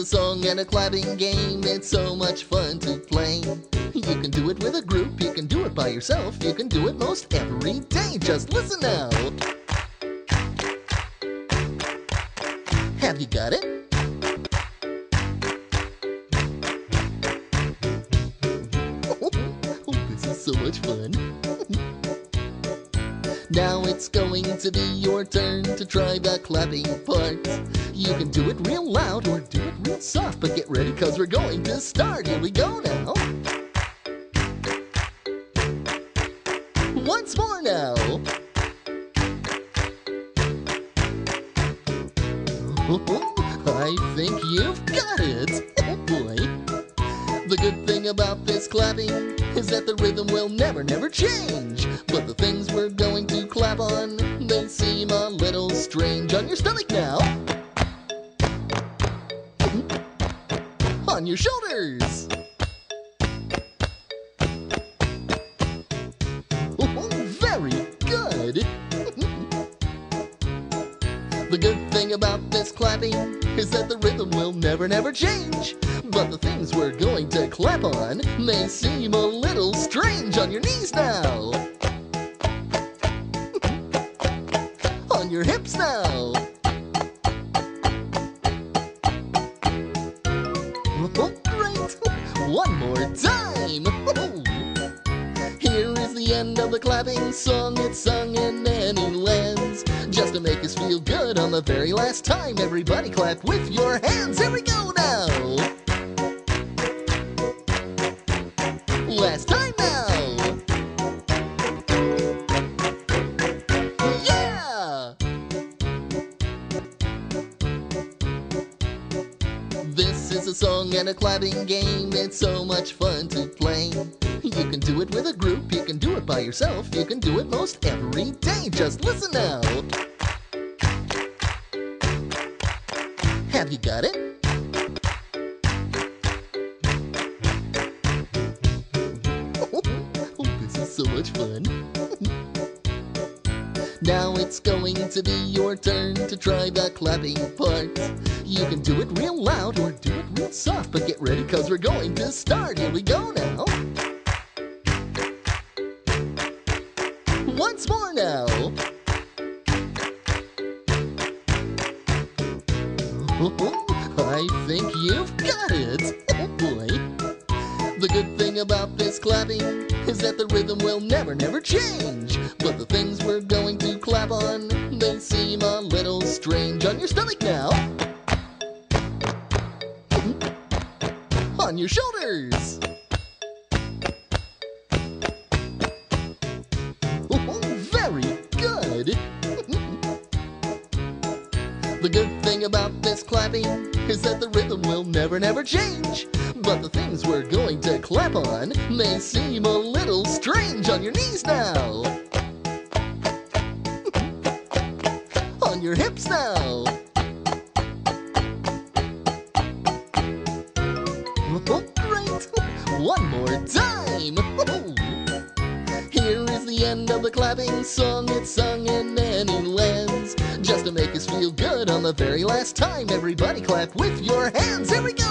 a song and a clapping game. It's so much fun to play. You can do it with a group, you can do it by yourself, you can do it most every day. Just listen now. Have you got it? Oh, this is so much fun. Now it's going to be your turn to try the clapping part. You can do it real loud or do it real soft, but get ready cause we're going to start. Here we go now. Once more now. I think you've got it. Oh boy. The good thing about this clapping is that the rhythm will never change. But the things we're going to clap on, they seem a little strange. On your stomach now. On your shoulders. Very good. The good thing about this clapping is that the rhythm will never change. But the things we're going to clap on may seem a little strange. On your knees now. On your hips now. Oh, great! One more time. Here is the end of the clapping song. It's sung in any lands, just to make us feel good on the very last time. Everybody clap with your hands. Here we go now. Last time now. Yeah! This is a song and a clapping game. It's so much fun to play. You can do it with a group, you can do it by yourself, you can do it most every day. Just listen now. Have you got it? Oh, this is so much fun. Now it's going to be your turn to try the clapping part. You can do it real loud or do it real soft, but get ready cause we're going to start. Here we go now. Once more now. I think you've got it. Oh boy. The good thing about this clapping is that the rhythm will never change. But the things we're going to clap on, they seem a little strange. On your stomach now. On your shoulders. Very good. The good thing about this clapping is that the rhythm will never change. But the things we're going to clap on may seem a little strange. On your knees now. On your hips now. Oh, great! One more time. Here is the end of the clapping song. It's sung in any lands, just to make us feel good on the very last time. Everybody clap with your hands. Here we go.